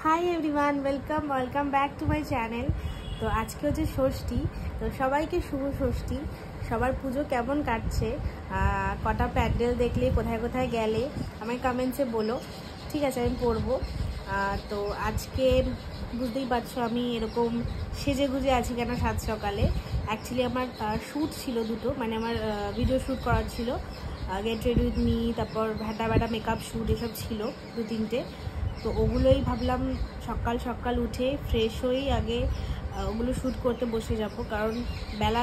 Hi everyone, welcome back to my channel. তো আজকে হচ্ছে ষষ্ঠী, তো সবাইকে শুভ ষষ্ঠী। সবার পুজো কেমন কাটছে, কটা প্যান্ডেল দেখলে, কোথায় কোথায় গেলে আমায় কমেন্টসে বলো, ঠিক আছে? আমি পড়বো। তো আজকে বুঝতেই পারছো আমি এরকম সেজে গুজে আছি কেন সাত সকালে। অ্যাকচুয়ালি আমার শ্যুট ছিল দুটো, মানে আমার ভিডিও শ্যুট করার ছিল, গেট রেডি উইথ মি, তারপর ভ্যাটা মেকআপ শ্যুট, এসব ছিল দু তিনটে। তো ওগুলোই ভাবলাম সকাল সকাল উঠে ফ্রেশ হয়েই আগে ওগুলো শ্যুট করতে বসে যাব, কারণ বেলা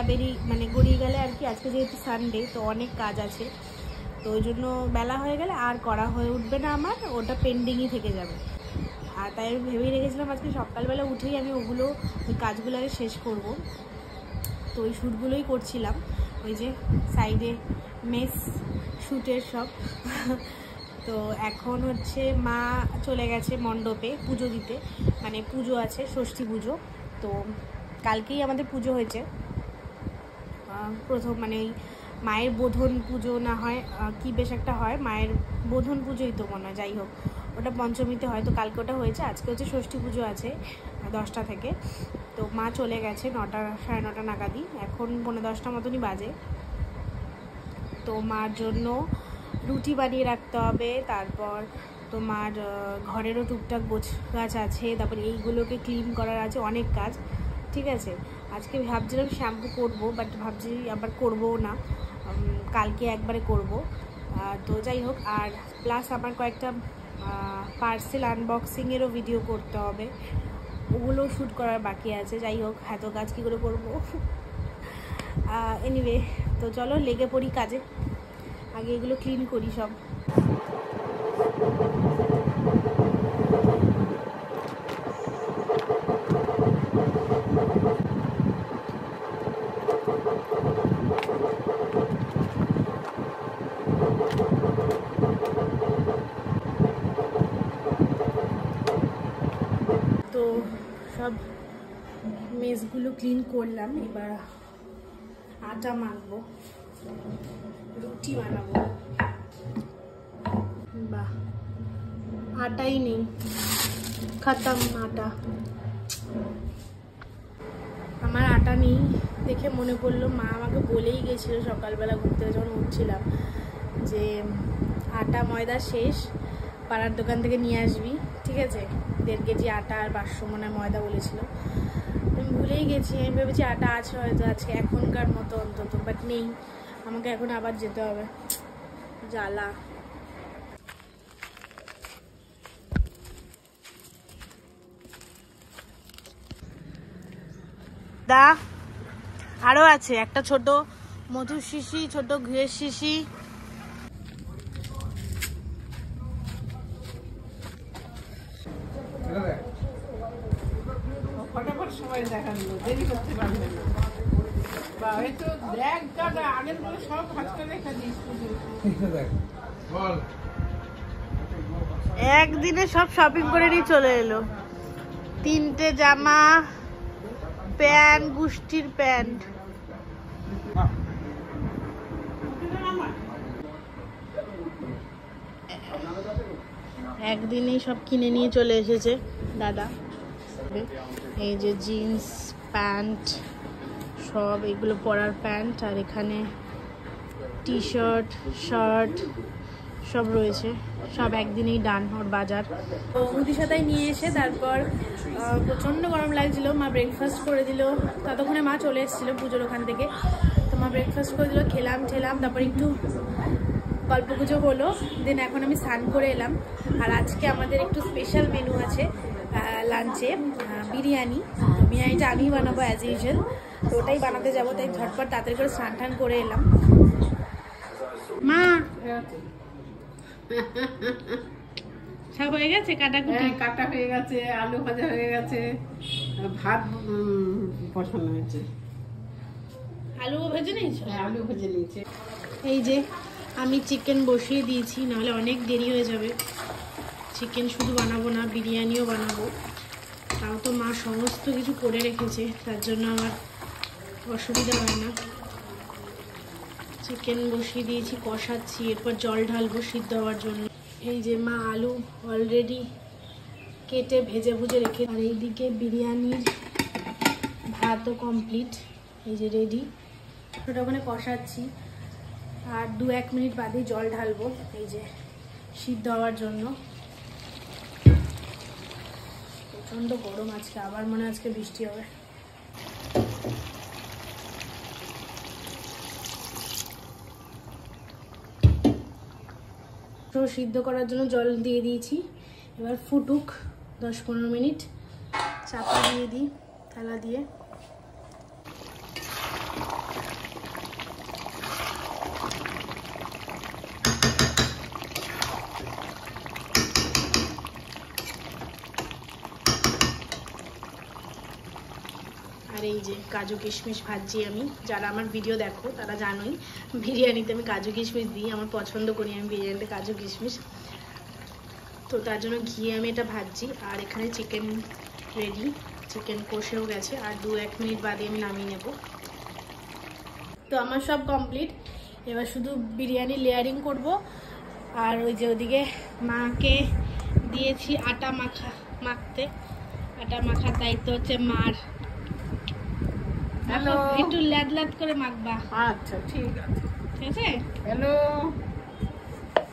গড়িয়ে গেলে আর কি। আজকে যেহেতু সানডে, তো অনেক কাজ আছে, তো ওই জন্য বেলা হয়ে গেলে আর করা হয়ে উঠবে না, আমার ওটা পেন্ডিংই থেকে যাবে। আর তাই আমি ভেবেই রেখেছিলাম আজকে সকালবেলা উঠেই আমি ওই কাজগুলো আগে শেষ করব। তো ওই শ্যুটগুলোই করছিলাম, ওই যে সাইডে মেস শ্যুটের সব। তো এখন হচ্ছে মা চলে গেছে মণ্ডপে পুজো দিতে, মানে পুজো আছে, ষষ্ঠী পুজো। তো কালকেই আমাদের পুজো হয়েছে প্রথম, মানে ওই মায়ের বোধন পুজো না হয় কি বেশ একটা হয়, মায়ের বোধন পুজোই তো মনে হয়, যাই হোক ওটা পঞ্চমীতে হয়। তো কালকে ওটা হয়েছে, আজকে হচ্ছে ষষ্ঠী পুজো আছে 10টা থেকে। তো মা চলে গেছে 9টা সাড়ে 9টা নাগাদই, এখন 9:45 মতনই বাজে। তো মার জন্য রুটি বানিয়ে রাখতে হবে, তারপর তোমার ঘরেরও টুকটাক গাছ আছে, তারপরে এইগুলোকে ক্লিন করার আছে, অনেক কাজ, ঠিক আছে? আজকে ভাবছিলাম শ্যাম্পু করবো, বাট ভাবছি আবার করবও না, কালকে একবারে করব। তো যাই হোক, আর প্লাস আমার কয়েকটা পার্সেল আনবক্সিংয়েরও ভিডিও করতে হবে, ওগুলো শ্যুট করার বাকি আছে। যাই হোক, এত কাজ কী করে করবো। এনিওয়ে, তো চলো লেগে পড়ি কাজে, আগে এগুলো ক্লিন করি সব। তো সব মেসগুলো ক্লিন করলাম, এবার আটা মাখবো, রুটি বানাবো। বাহ, আটাই নেই, খতম আটা। আমার আটা নেই দেখে মনে পড়লো, মা আমাকে বলেই গেছিলো সকালবেলা ঘুরতে যখন উঠছিলাম, যে আটা ময়দা শেষ, পাড়ার দোকান থেকে নিয়ে আসবি, ঠিক আছে? 1.5 কেজি আটা আর 500 মনে ময়দা বলেছিল। আমি ভুলেই গেছি, আমি ভেবেছি আটা আছে হয়তো আজকে, এখনকার মতো অন্তত, বাট নেই। আমাকে এখন আবার যেতে হবে, জ্বালা। দা আরো আছে একটা ছোট মধুর শিশি, ছোট ঘিয়ের শিশি। ফটাফট সময় দেখা দিল, দেরি করতে পারবে না। বা হয়তো দেখ দাদা আগের বলে সব হাতটা রেখে দিস। একদিনে সব শপিং করে নিয়ে চলে এলো, 3টে জামা, প্যান্ট, গুষ্টির প্যান্ট। একদিনেই সব কিনে নিয়ে চলে এসেছে দাদা। এই যে জিন্স প্যান্ট, সব এগুলো পরার প্যান্ট, আর এখানে টি শার্ট সব রয়েছে, সব একদিনেই ডান ওর বাজার। তো মুদিসাদাই নিয়ে এসে তারপর প্রচণ্ড গরম লাগছিল, মা ব্রেকফাস্ট করে দিল। ততক্ষণে মা চলে এসেছিলো পুজোর ওখান থেকে, তো মা ব্রেকফাস্ট করে দিল, খেলাম, তারপর একটু গল্প গুজব হলো, দেন এখন আমি স্নান করে এলাম। আর আজকে আমাদের একটু স্পেশাল মেনু আছে লাঞ্চে, বিরিয়ানিটা আমি বানাবো অ্যাজ ইউজুয়াল, তো ওটাই বানাতে যাবো, তাই ঝটপট তাড়াতাড়ি করে স্নান টান করে এলাম। মা সব হয়ে গেছে, কাটা হয়ে গেছে, আলু ভাজা হয়ে গেছে, ভাত বসানো হয়েছে। আলু ভেজে নিয়েছো? আলু ভেজে নিয়েছে। এই যে আমি চিকেন বসিয়ে দিয়েছি, নাহলে অনেক দেরি হয়ে যাবে। চিকেন শুধু বানাবো না, বিরিয়ানিও বানাবো, তাও তো মা সমস্ত কিছু করে রেখেছে, তার জন্য আমার অসুবিধা হয় না। চিকেন বসিয়ে দিয়েছি, কষাচ্ছি, এরপর জল ঢালবো সিদ্ধ হওয়ার জন্য। এই যে মা আলু অলরেডি কেটে ভেজে ভুজে রেখে, আর এইদিকে বিরিয়ানির ভাতও কমপ্লিট, এই যে রেডি। ওটা ওখানে কষাচ্ছি, আর 2-1 মিনিট বাদে জল ঢালবো এই যে সিদ্ধ হওয়ার জন্য। প্রচণ্ড গরম আজকে, আবার মনে হয় আজকে বৃষ্টি হবে। তো সিদ্ধ করার জন্য জল দিয়ে দিয়েছি, এবার ফুটুক 10-15 মিনিট, চাপা দিয়ে দিই থালা দিয়ে। আর এই যে কাজু কিশমিশ ভাজছি আমি, যারা আমার ভিডিও দেখো তারা জানোই বিরিয়ানিতে আমি কাজু কিশমিশ দিই, আমার পছন্দ করি আমি বিরিয়ানিতে কাজু কিশমিশ। তো তার জন্য ঘিয়ে আমি এটা ভাজছি। আর এখানে চিকেন রেডি, চিকেন কষেও গেছে, আর 2-1 মিনিট বাদে আমি নামিয়ে নেব। তো আমার সব কমপ্লিট, এবার শুধু বিরিয়ানি লেয়ারিং করব। আর ওই যে ওদিকে মাকে দিয়েছি আটা মাখতে, আটা মাখার দায়িত্ব হচ্ছে মার। হ্যালো, একটু ল্যাদ ল্যাদ করে মাখবা। আচ্ছা ঠিক আছে, ঠিক আছে। হ্যালো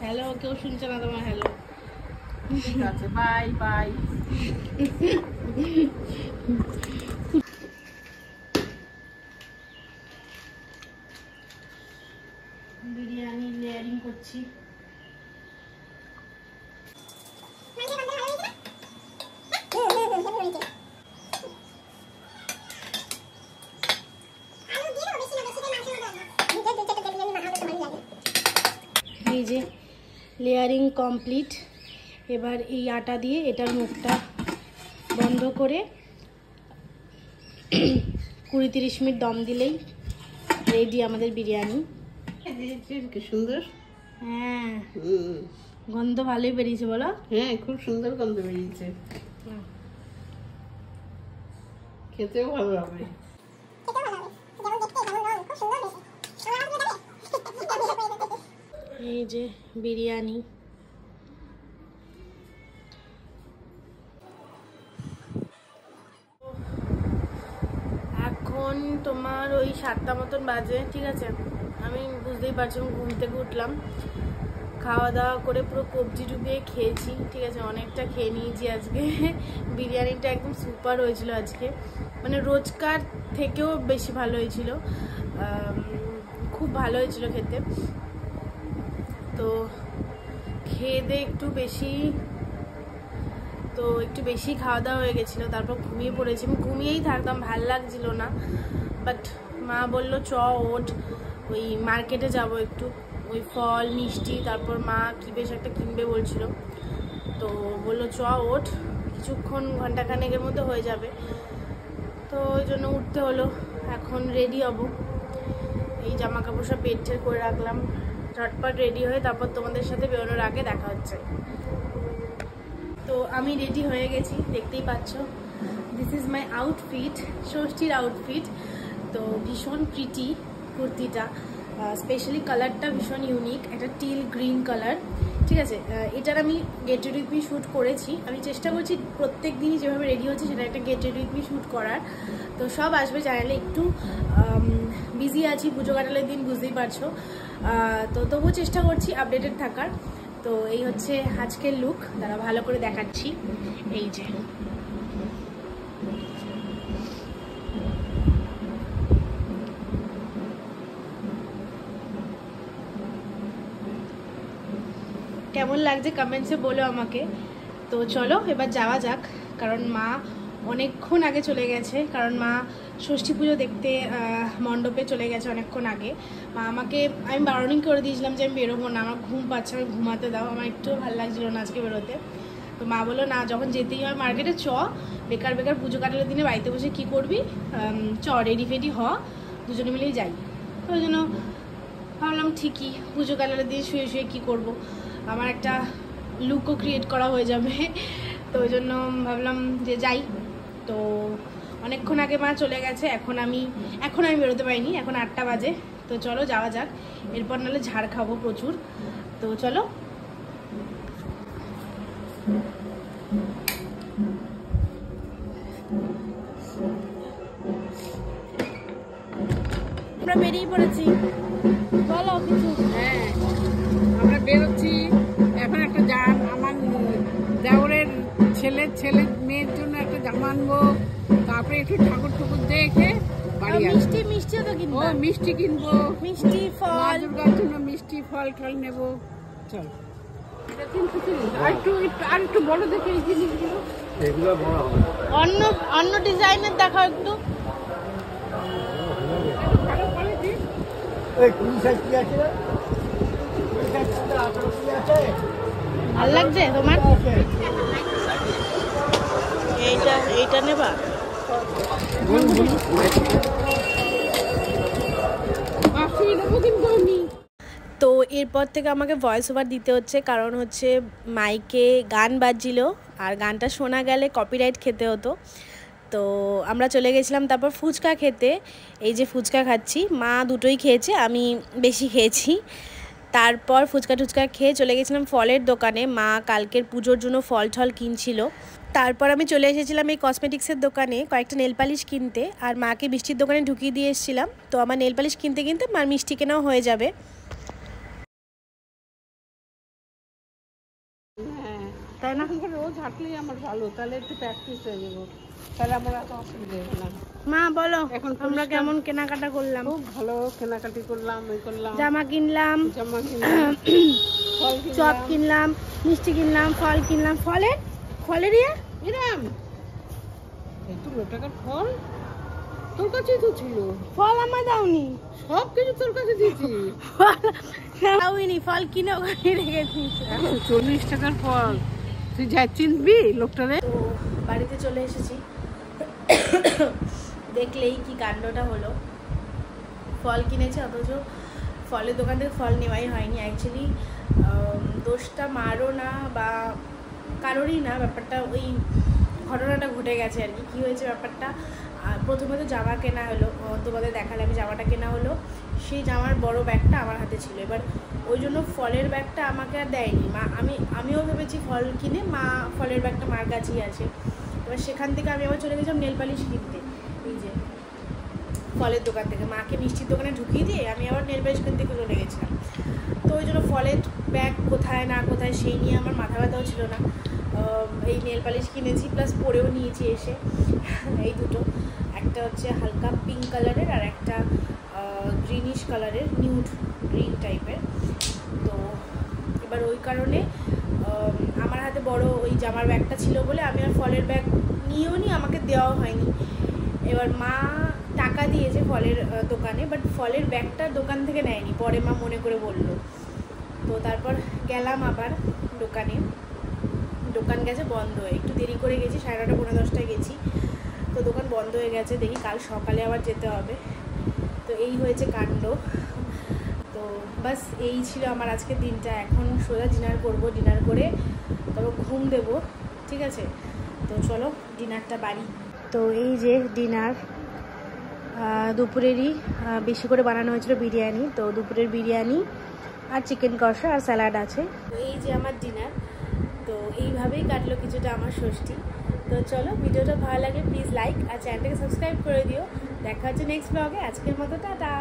হ্যালো, কেউ শুনছে না তোমার হ্যালো। ঠিক আছে, বাই বাই। বিরিয়ানি লেয়ারিং করছি। এই যে লেয়ারিং কমপ্লিট, এবার এই আটা দিয়ে এটার মুখটা বন্ধ করে 20-30 মিনিট দম দিলেই রেডি আমাদের বিরিয়ানি। কি সুন্দর, হ্যাঁ গন্ধ ভালোই বেরিয়েছে বলো। হ্যাঁ খুব সুন্দর গন্ধ বেরিয়েছে, খেতেও ভালো হবে। এই যে বিরিয়ানি, এখন তোমার ওই 7টা মতন বাজে, ঠিক আছে। আমি বুঝতেই পারছি, আমি ঘুম থেকে উঠলাম, খাওয়া দাওয়া করে পুরো কবজি ডুবিয়ে খেয়েছি, ঠিক আছে, অনেকটা খেয়ে নিয়েছি আজকে। বিরিয়ানিটা একদম সুপার হয়েছিল আজকে, মানে রোজকার থেকেও বেশি ভালো হয়েছিল, খুব ভালো হয়েছিল খেতে। তো খেয়ে দিয়ে একটু বেশি খাওয়া দাওয়া হয়ে গেছিলো, তারপর ঘুমিয়ে পড়েছি। আমি ঘুমিয়েই থাকতাম, ভাল লাগছিল না, বাট মা বললো চ ওঠ, ওই মার্কেটে যাব একটু, ওই ফল মিষ্টি, তারপর মা কি বেশ একটা কিনবে বলছিল, তো বললো চ ওঠ, কিছুক্ষণ ঘন্টাখানেকের মধ্যে হয়ে যাবে। তো ওই জন্য উঠতে হলো। এখন রেডি হব, এই জামা কাপড় সব বেড ঠের করে রাখলাম, ঝটপট রেডি হয়ে তারপর তোমাদের সাথে বেরোনোর আগে দেখা হচ্ছে। তো আমি রেডি হয়ে গেছি, দেখতেই পাচ্ছ, দিস ইজ মাই আউটফিট, ষষ্ঠীর আউটফিট। তো ভীষণ প্রিটি কুর্তিটা, স্পেশালি কালারটা ভীষণ ইউনিক, একটা টিল গ্রিন কালার, ঠিক আছে। এটার আমি get ready with me shoot করেছি, আমি চেষ্টা করছি প্রত্যেক দিনই যেভাবে রেডি হচ্ছে সেটা একটা get ready with me shoot করার। তো সব আসবে চ্যানেলে, একটু বিজি আছি পুজো কাটালের দিন, বুঝতেই পারছো, তো তবুও চেষ্টা করছি আপডেটেড থাকার। তো এই হচ্ছে আজকের লুক, তারা ভালো করে দেখাচ্ছি। এই যে কেমন লাগছে কমেন্টসে বলো আমাকে। তো চলো এবার যাওয়া যাক, কারণ মা অনেকক্ষণ আগে চলে গেছে, কারণ মা ষষ্ঠী পুজো দেখতে মণ্ডপে চলে গেছে অনেকক্ষণ আগে। মা আমাকে, আমি বারণই করে দিয়েছিলাম যে আমি বেরোবো না, আমার ঘুম পাচ্ছে, আমি ঘুমাতে দাও, আমার একটুও ভালো লাগছিলো না আজকে বেরোতে। তো মা বললো না, যখন যেতেই হয় মার্কেটে চ, বেকার বেকার পুজো কাটালের দিনে বাড়িতে বসে কি করবি, চ রেডি ফেডি হ, দুজনে মিলেই যাই। তো ওই জন্য ভাবলাম ঠিকই, পুজো কাটালের দিন শুয়ে শুয়ে কী করবো, আমার একটা লুকও ক্রিয়েট করা হয়ে যাবে। তো ওই জন্য ভাবলাম যে যাই। তো অনেকক্ষণ আগে মা চলে গেছে, এখন আমি বেরোতে পারিনি, এখন 8টা বাজে। তো চলো যাওয়া যাক, এরপর নাহলে ঝাড় খাবো প্রচুর। তো চলো। আমরা বেরিয়ে পড়েছি, বলো কিছু। হ্যাঁ, আমরা বেরোচ্ছি এখন। একটা আমার দেওরের ছেলের মেয়ের জন্য একটা জামা আনবো, তারপরে একটু ঠাকুর ঠাকুর দেখে বাড়ি আসবো। মিষ্টিও তো কিনবো। ও মিষ্টি কিনবো, মিষ্টি মা ফল। দুর্গার জন্য মিষ্টি ফল টল নেবো। চল, আর একটু বড় দেখে এই জিনিসগুলো। এগুলো বড় হবে। অন্য ডিজাইনের দেখাও একটু। ভালো কোয়ালিটি। এই কোন সাইজ কি আছে? কোন সাইজ কি আছে? ভালো লাগছে তোমার? এইটা নেবা? তো এরপর থেকে আমাকে ভয়েস ওভার দিতে হচ্ছে, কারণ হচ্ছে মাইকে গান বাজছিল আর গানটা শোনা গেলে কপিরাইট খেতে হতো। তো আমরা চলে গেছিলাম তারপর ফুচকা খেতে। এই যে ফুচকা খাচ্ছি, মা দুটোই খেয়েছে, আমি বেশি খেয়েছি। তারপর ফুচকা টুচকা খেয়ে চলে গেছিলাম ফলের দোকানে, মা কালকের পুজোর জন্য ফল টল কিনছিল। তারপর আমি চলে এসেছিলাম এই কসমেটিক্সের দোকানে কয়েকটা নেল পালিশ কিনতে, আর মাকে মিষ্টির দোকানে ঢুকিয়ে দিয়ে এসেছিলাম। তো আমার নেল পালিশ কিনতে কিনতে মার মিষ্টি কেনাও হয়ে যাবে। তাই না? রোজ হাঁটলেই আমার ভালো, তাহলে একটু প্র্যাকটিস হয়ে যাবো, তাহলে আমার এত অসুবিধা হবে না। মা বলো, এখন আমরা কেমন কেনাকাটা করলাম? খুব ভালো কেনাকাটি করলাম, জামা কিনলাম, জামা কিনলাম, ফল চপ কিনলাম, মিষ্টি কিনলাম, ফল কিনলাম। ফলের এরাম এত টাকার ফল তোর কাছেই তো ছিল। ফল আমার দাওনি, সব কিছু তোর কাছে দিয়েছি। দাওনি, ফল কিনে ওখানে রেখেছি। এখন 40 টাকার ফল, তুই যা চিনবি লোকটারে। তো বাড়িতে চলে এসেছি, দেখলেই কি কাণ্ডটা হলো। ফল কিনেছে অথচ ফলের দোকান থেকে ফল নেওয়াই হয়নি। অ্যাকচুয়ালি দোষটা মারও না বা কারোরই না, ব্যাপারটা ওই ঘটনাটা ঘটে গেছে আর কি। কী হয়েছে ব্যাপারটা, প্রথমে তো জামা কেনা হলো, তোমাদের দেখালে আমি জামাটা কেনা হলো, সেই জামার বড় ব্যাগটা আমার হাতে ছিল। এবার ওই জন্য ফলের ব্যাগটা আমাকে আর দেয়নি মা। আমিও ভেবেছি ফল কিনে মা ফলের ব্যাগটা মার কাছেই আছে। এবার সেখান থেকে আমি আবার চলে গেছিলাম নেল পালিশ কিনতে, এই যে ফলের দোকান থেকে। মাকে মিষ্টির দোকানে ঢুকিয়ে দিয়ে আমি আবার নেল পালিশ কিনতে চলে গেছিলাম। তো ওই জন্য ফলের ব্যাগ কোথায় না কোথায় সেই নিয়ে আমার মাথা ব্যথাও ছিল না। এই নেল পালিশ কিনেছি, প্লাস পরেও নিয়েছি এসে এই দুটো। একটা হচ্ছে হালকা পিঙ্ক কালারের আর একটা গ্রিনিশ কালারের, নিউড গ্রিন টাইপের। তো এবার ওই কারণে আমার হাতে বড় ওই জামার ব্যাগটা ছিল বলে আমি আর ফলের ব্যাগ নিয়েও নি, আমাকে দেওয়াও হয়নি। এবার মা টাকা দিয়েছে ফলের দোকানে, বাট ফলের ব্যাগটা দোকান থেকে নেয়নি, পরে মা মনে করে বলল। তো তারপর গেলাম আবার দোকানে, দোকান গেছে বন্ধ হয়ে, একটু দেরি করে গেছি, 9:30 পৌনে 10টায় গেছি। তো দোকান বন্ধ হয়ে গেছে, দেখি কাল সকালে আবার যেতে হবে। তো এই হয়েছে কাণ্ড। তো বাস এই ছিল আমার আজকের দিনটা। এখন সোজা ডিনার করব, ডিনার করে তারপর ঘুম দেবো, ঠিক আছে? তো চলো ডিনারটা বাড়ি। তো এই যে ডিনার, দুপুরেরই বেশি করে বানানো হয়েছিল বিরিয়ানি। তো দুপুরের বিরিয়ানি আর চিকেন কষা আর স্যালাড আছে। তো এই যে আমার ডিনার। তো এইভাবেই কাটলো কিছুটা আমার ষষ্ঠী। তো চলো, ভিডিওটা ভালো লাগে প্লিজ লাইক আর চ্যানেলটাকে সাবস্ক্রাইব করে দিও। দেখা হচ্ছে নেক্সট ব্লগে। আজকের মতো টাটা।